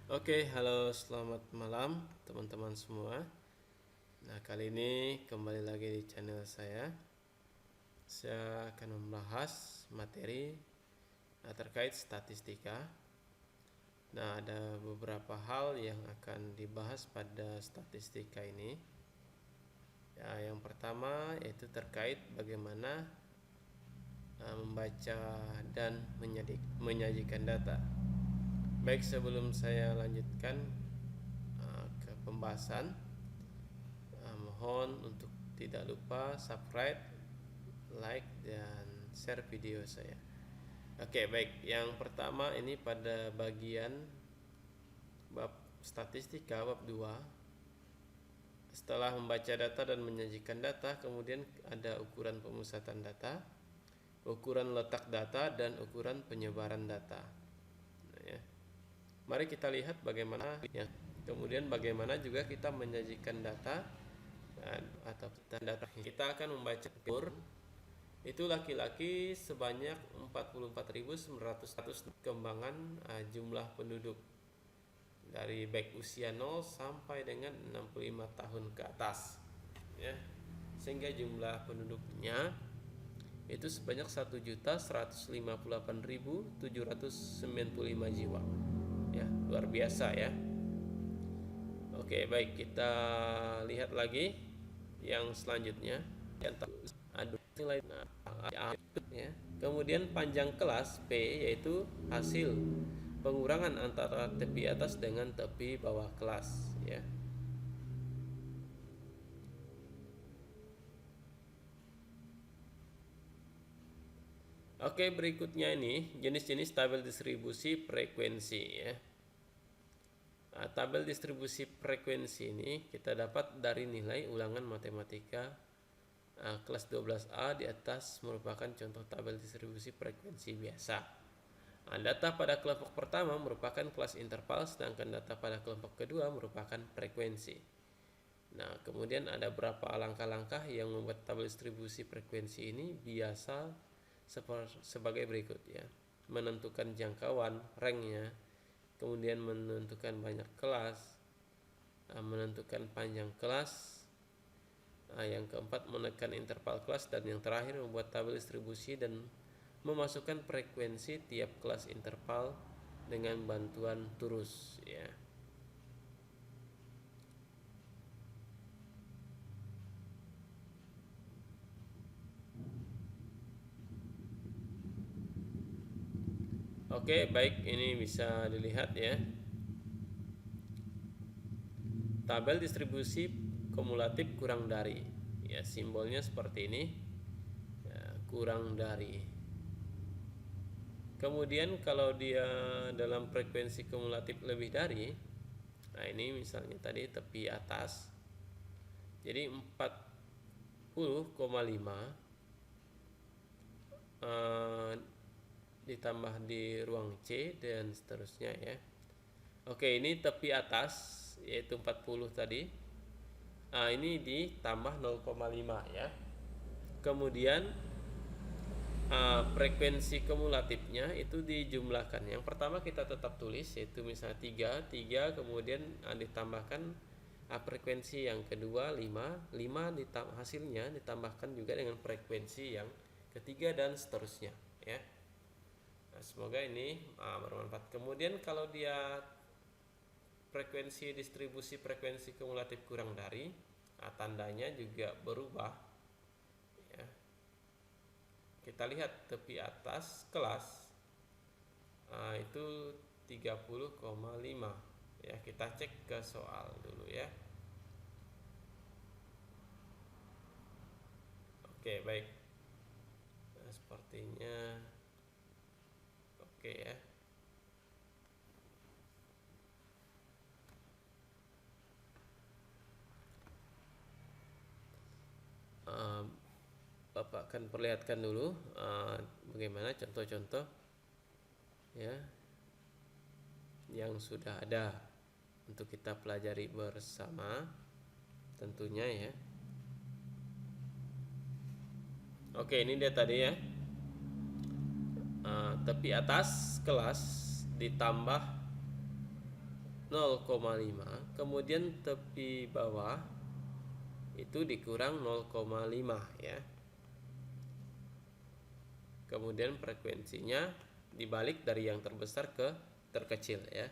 Oke, halo, selamat malam teman-teman semua. Nah, kali ini kembali lagi di channel saya. Saya akan membahas materi terkait statistika. Nah, ada beberapa hal yang akan dibahas pada statistika ini. Ya, yang pertama yaitu terkait bagaimana membaca dan menyajikan data. Baik, sebelum saya lanjutkan ke pembahasan, mohon untuk tidak lupa subscribe, like, dan share video saya. Oke, baik. Yang pertama ini pada bagian bab statistika bab 2. Setelah membaca data dan menyajikan data, kemudian ada ukuran pemusatan data, ukuran letak data, dan ukuran penyebaran data. Nah, ya. Mari kita lihat bagaimana ya. Kemudian bagaimana juga kita menyajikan data atau data. Kita akan membaca ukur itu laki-laki sebanyak 44.900 kembangan jumlah penduduk dari baik usia 0 sampai dengan 65 tahun ke atas ya. Sehingga jumlah penduduknya itu sebanyak 1.158.795 jiwa ya, luar biasa ya. Oke, baik, kita lihat lagi yang selanjutnya. Ada nilai ya. Kemudian panjang kelas P yaitu hasil pengurangan antara tepi atas dengan tepi bawah kelas ya. Oke, berikutnya ini jenis-jenis tabel distribusi frekuensi ya. Nah, tabel distribusi frekuensi ini kita dapat dari nilai ulangan matematika kelas 12A di atas merupakan contoh tabel distribusi frekuensi biasa. Data pada kelompok pertama merupakan kelas interval, sedangkan data pada kelompok kedua merupakan frekuensi. Nah, kemudian ada beberapa langkah-langkah yang membuat tabel distribusi frekuensi ini biasa sebagai berikut ya. Menentukan jangkauan, ranknya, kemudian menentukan banyak kelas, menentukan panjang kelas, yang keempat menekan interval kelas, dan yang terakhir membuat tabel distribusi dan memasukkan frekuensi tiap kelas interval dengan bantuan turus ya. Oke, baik, ini bisa dilihat ya. Tabel distribusi kumulatif kurang dari ya, simbolnya seperti ini ya, kurang dari. Kemudian kalau dia dalam frekuensi kumulatif lebih dari, nah ini misalnya tadi tepi atas, jadi 40,5 ditambah di ruang C dan seterusnya ya. Oke, ini tepi atas yaitu 40 tadi. Ini ditambah 0,5 ya. Kemudian frekuensi kumulatifnya itu dijumlahkan. Yang pertama kita tetap tulis yaitu misalnya 3, kemudian ditambahkan frekuensi yang kedua 5 hasilnya ditambahkan juga dengan frekuensi yang ketiga dan seterusnya ya. Nah, semoga ini bermanfaat. Kemudian kalau dia frekuensi distribusi frekuensi kumulatif kurang dari, tandanya juga berubah ya. Kita lihat tepi atas kelas itu 30,5 ya. Kita cek ke soal dulu ya. Oke, baik. Nah, sepertinya oke ya. Bapak akan perlihatkan dulu bagaimana contoh-contoh ya yang sudah ada untuk kita pelajari bersama tentunya ya. Oke, ini dia tadi ya. Tepi atas kelas ditambah 0,5, kemudian tepi bawah itu dikurang 0,5 ya. Kemudian frekuensinya dibalik dari yang terbesar ke terkecil ya.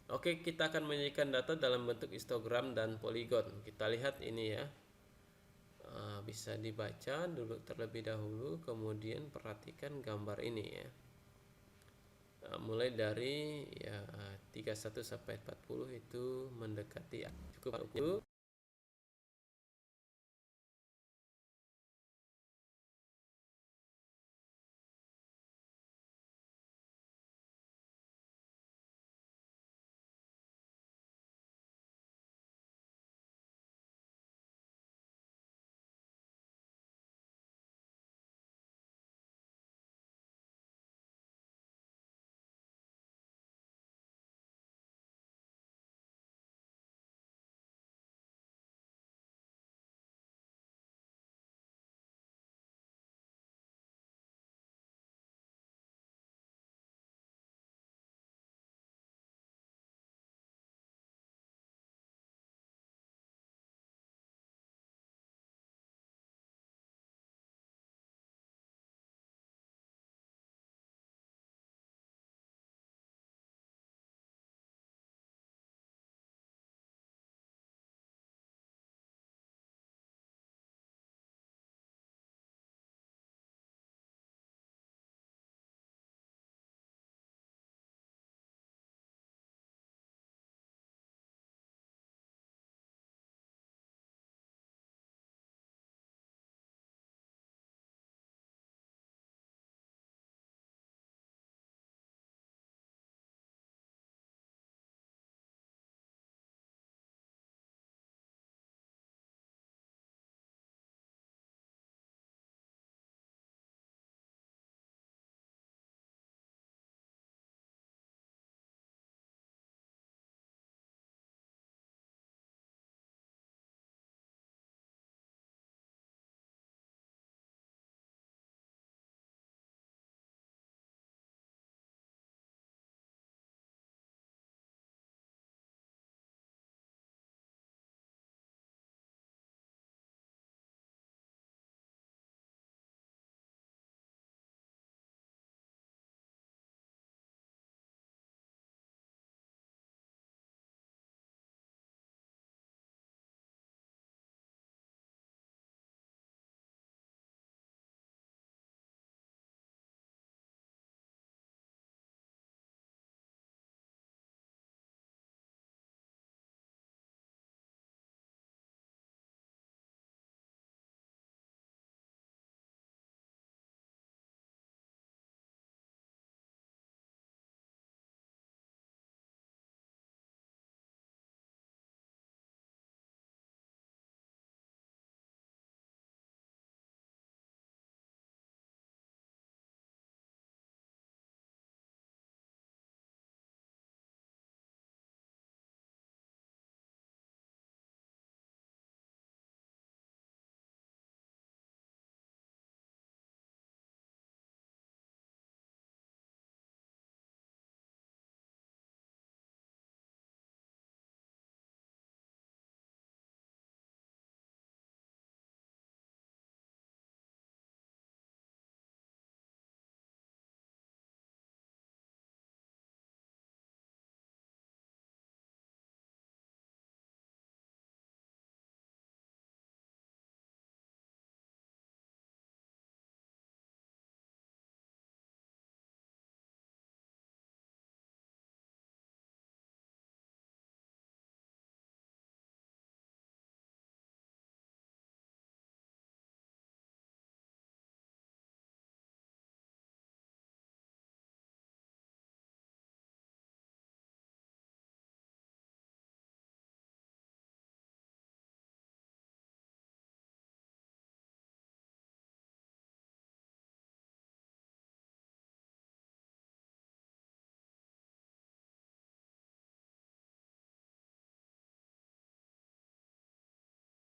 Oke, kita akan menyajikan data dalam bentuk histogram dan poligon. Kita lihat ini ya. Bisa dibaca dulu terlebih dahulu, kemudian perhatikan gambar ini ya. Mulai dari ya 31 sampai 40 itu mendekati cukup